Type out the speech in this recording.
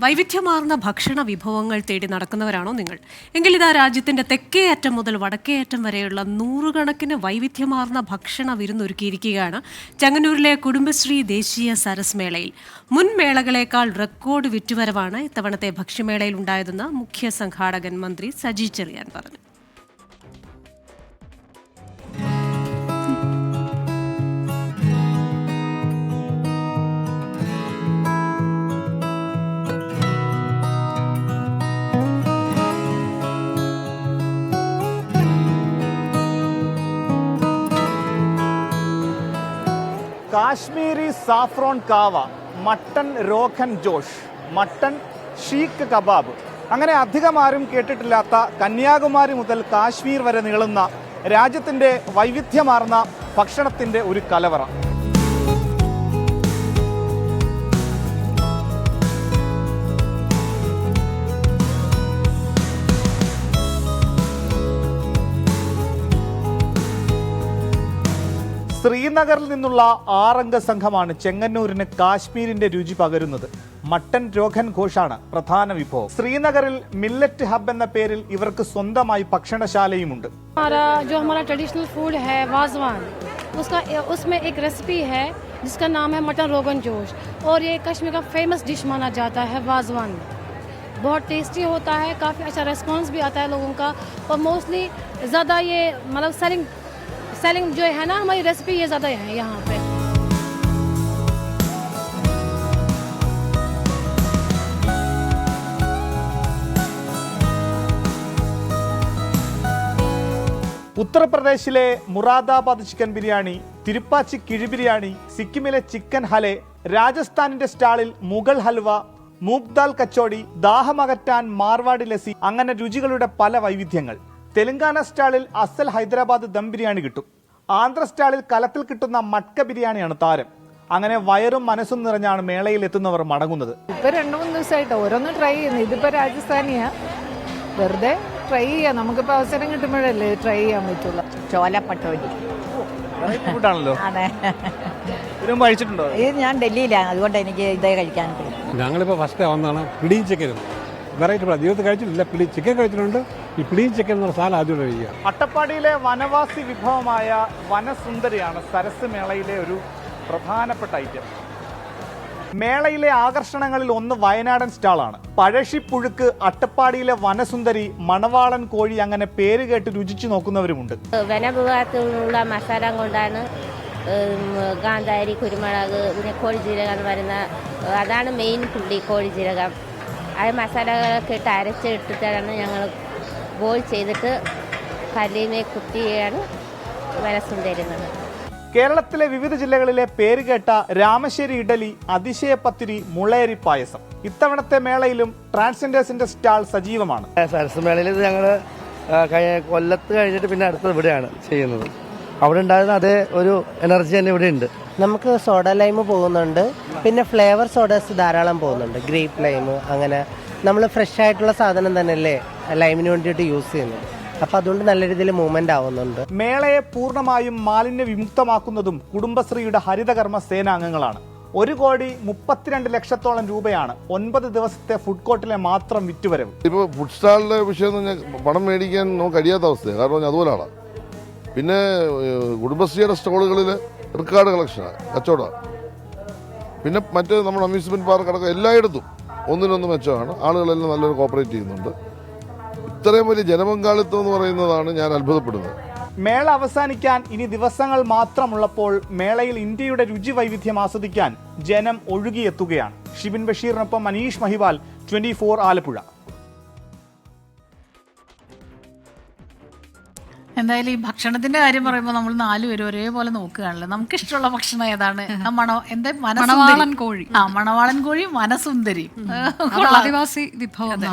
വൈവിധ്യമാർന്ന ഭക്ഷണ വിഭവങ്ങൾ തേടി നടക്കുന്നവരാണോ നിങ്ങൾ? എങ്കിൽ ഇതാ രാജ്യത്തിന്റെ തെക്കേ അറ്റം മുതൽ വടക്കേ അറ്റം വരെയുള്ള നൂറുകണക്കിന് വൈവിധ്യമാർന്ന ഭക്ഷണ വിരുന്നൊരുക്കിയിരിക്കുകയാണ് ചെങ്ങന്നൂരിലെ കുടുംബശ്രീ ദേശീയ സരസ് മേളയിൽ. മുൻ മേളകളേക്കാൾ റെക്കോർഡ് വിറ്റുവരവാണ് ഇത്തവണത്തെ ഭക്ഷ്യമേളയിൽ ഉണ്ടായതെന്ന് മുഖ്യ സംഘാടകൻ മന്ത്രി സജി ചെറിയാൻ പറഞ്ഞു. Kashmiri saffron kahwa, mutton rogan josh, mutton seekh kebab, അങ്ങനെ അധികം ആരും കേട്ടിട്ടില്ലാത്ത കന്യാകുമാരി മുതൽ കാശ്മീർ വരെ നീളുന്ന രാജ്യത്തിൻ്റെ വൈവിധ്യമാർന്ന ഭക്ഷണത്തിൻ്റെ ഒരു കലവറ. ശ്രീനഗറിൽ നിന്നുള്ള 6 അംഗ സംഘമാണ് ചെങ്ങന്നൂരിന് കാശ്മീരിന്റെ രുചി പകരുന്നത്. മട്ടൻ രോഗൻ ഘോഷാണ് പ്രധാന വിഭവം. ശ്രീനഗറിൽ മില്ലറ്റ് ഹബ് എന്ന പേരിൽ ഇവർക്ക് സ്വന്തമായി ഭക്ഷണശാലയുമുണ്ട്. हमारा ट्रेडिशनल फूड है वाजवान, उसमें एक रेसिपी है जिसका नाम है मटन रोगन जोश और ये कश्मीर का फेमस डिश माना जाता है वाजवान. बहुत टेस्टी होता है, काफ़ी अच्छा रेस्पॉन्स भी आता है लोगों का और मोस्टली ज़्यादा ये मतलब सेलिंग जो है ना हमारी रेसिपी ये ज़्यादा है यहाँ पे. ഉത്തർപ്രദേശിലെ മുറാദാബാദ് ചിക്കൻ ബിരിയാണി, തിരുപ്പാച്ചി കിഴി ബിരിയാണി, സിക്കിമിലെ ചിക്കൻ ഹലെ, രാജസ്ഥാനിന്റെ സ്റ്റാളിൽ മുഗൾ ഹൽവ, മൂഗ് ദാൽ കച്ചോടി, ദാഹമകറ്റാൻ മാർവാടി ലസ്സി, അങ്ങനെ രുചികളുടെ പല വൈവിധ്യങ്ങൾ. തെലങ്കാന സ്റ്റാളിൽ അസൽ ഹൈദരാബാദ് ദം ബിരിയാണി കിട്ടും. ആന്ധ്ര സ്റ്റാളിൽ കലത്തിൽ കിട്ടുന്ന മട്ക ബിരിയാണിയാണ് താരം. അങ്ങനെ വയറും മനസ്സും നിറഞ്ഞാണ് മേളയിൽ എത്തുന്നവർ മടങ്ങുന്നത്. ഇപ്പൊ 2-3 ദിവസമായിട്ട് ഓരോന്ന് ട്രൈ ചെയ്യുന്നു. ഇതിപ്പോ രാജസ്ഥാനിയാ, വെറുതെ ട്രൈ ചെയ്യാം. നമുക്കിപ്പോ അവസരം കിട്ടുമ്പോഴല്ലേ ട്രൈ ചെയ്യാൻ പറ്റുള്ളൂ. ചോല പട്ടോലി ാണല്ലോ. കഴിച്ചിട്ടുണ്ടോ? ഇത് ഞാൻ ഡൽഹിയിലാണ്, അതുകൊണ്ട് എനിക്ക് ഇതേ കഴിക്കാൻ പറ്റും. ഞങ്ങളിപ്പോൾ ഫസ്റ്റ് വന്നതാണ് പിടിയും ചിക്കനും. വെറൈറ്റി ജീവിതത്തിൽ കഴിച്ചിട്ടില്ല. ചിക്കൻ കഴിച്ചിട്ടുണ്ട്. ഈ പിടിയും ചിക്കൻ എന്നുള്ള സാധനം ആദ്യമായിട്ട് കഴിക്കുക. അട്ടപ്പാടിയിലെ വനവാസി വിഭവമായ വനസുന്ദരിയാണ് സരസ് മേളയിലെ ഒരു പ്രധാനപ്പെട്ട ഐറ്റം. മേളയിലെ ആകർഷണങ്ങളിൽ ഒന്ന് വയനാടൻ സ്റ്റാളാണ്. പഴശ്ശിപ്പുഴുക്ക്, അട്ടപ്പാടിയിലെ വനസുന്ദരി, മണവാളൻ കോഴി, അങ്ങനെ പേര് കേട്ട് രുചിച്ചു നോക്കുന്നവരുമുണ്ട്. വനവിഭവത്തിലുള്ള മസാല കൊണ്ടാണ് കാന്താരി, കുരുമുളക്, പിന്നെ കോഴിജീരകം എന്ന് പറയുന്ന അതാണ് മെയിൻ പുള്ളി. കോഴിജീരകം അത് മസാലകളൊക്കെ ഇട്ട് അരച്ചിട്ടിട്ടാണ് ഞങ്ങൾ ബോയിൽ ചെയ്തിട്ട് കല്ലിനെ കുത്തിയാണ് വനസുന്ദരുന്നത്. കേരളത്തിലെ വിവിധ ജില്ലകളിലെ പേരുകേട്ട രാമശ്ശേരി ഇഡലി, അതിശയപ്പത്തിരി, മുളയരി പായസം. ഇത്തവണത്തെ മേളയിലും ട്രാൻസ്ജെൻഡേഴ്സിന്റെ സ്റ്റാൾ സജീവമാണ്. സരസ് മേളയിൽ ഞങ്ങൾ കൊല്ലത്ത് കഴിഞ്ഞിട്ട് പിന്നെ അടുത്തത് ഇവിടെയാണ് ചെയ്യുന്നത്. അവിടെ ഉണ്ടായിരുന്ന അതേ ഒരു എനർജി തന്നെ ഇവിടെ ഉണ്ട്. നമുക്ക് സോഡ ലൈം പോകുന്നുണ്ട്, പിന്നെ ഫ്ലേവർ സോഡാസ് ധാരാളം പോകുന്നുണ്ട്. ഗ്രേപ്പ് ലൈം, അങ്ങനെ നമ്മൾ ഫ്രഷ് ആയിട്ടുള്ള സാധനം തന്നെയല്ലേ ലൈമിന് വേണ്ടിയിട്ട് യൂസ് ചെയ്യുന്നത്. അപ്പം അതുകൊണ്ട് നല്ല രീതിയിൽ മൂവ്മെന്റ് ആവുന്നുണ്ട്. മേളയെ പൂർണ്ണമായും മാലിന്യ വിമുക്തമാക്കുന്നതും കുടുംബശ്രീയുടെ ഹരിതകർമ്മ സേനാംഗങ്ങളാണ്. 1,32 ലക്ഷത്തോളം രൂപയാണ് 9 ദിവസത്തെ ഫുഡ് കോർട്ടിലെ മാത്രം വിറ്റുവരവ്. ഇപ്പോൾ ഫുഡ് സ്റ്റാളിലെ വിഷയം പണം മേടിക്കാൻ നമുക്ക് കഴിയാത്ത അവസ്ഥയാണ്. കാരണം അതുപോലെയാണ്. പിന്നെ കുടുംബശ്രീയുടെ സ്റ്റോളുകളിൽ റിക്കാർഡ് കളക്ഷനാണ്, കച്ചവടമാണ്. പിന്നെ മറ്റ് നമ്മുടെ അമ്യൂസ്മെന്റ് പാർക്ക് അടക്കം എല്ലായിടത്തും ഒന്നിനൊന്ന് മെച്ചമാണ്. ആളുകളെല്ലാം നല്ലൊരു കോപ്പറേറ്റ് ചെയ്യുന്നുണ്ട്. ഇത്രയും വലിയ ജനപങ്കാളിത്തം എന്ന് പറയുന്നതാണ് ഞാൻ അത്ഭുതപ്പെടുന്നത്. മേള അവസാനിക്കാൻ ഇനി ദിവസങ്ങൾ മാത്രമുള്ളപ്പോൾ മേളയിൽ ഇന്ത്യയുടെ രുചി വൈവിധ്യം ആസ്വദിക്കാൻ ജനം ഒഴുകിയെത്തുകയാണ്. ഷിബിൻ ബഷീറിനൊപ്പം മനീഷ് മഹിവാൽ, 24 ആലപ്പുഴ. എന്തായാലും ഈ ഭക്ഷണത്തിന്റെ കാര്യം പറയുമ്പോൾ നമ്മൾ 4 പേരും ഒരേപോലെ നോക്കുകയാണല്ലോ. നമുക്ക് ഇഷ്ടമുള്ള ഭക്ഷണം ഏതാണ്? മണവാളൻ കോഴി, മണവാളൻ കോഴി, വനസുന്ദരി, ആദിവാസി വിഭവം.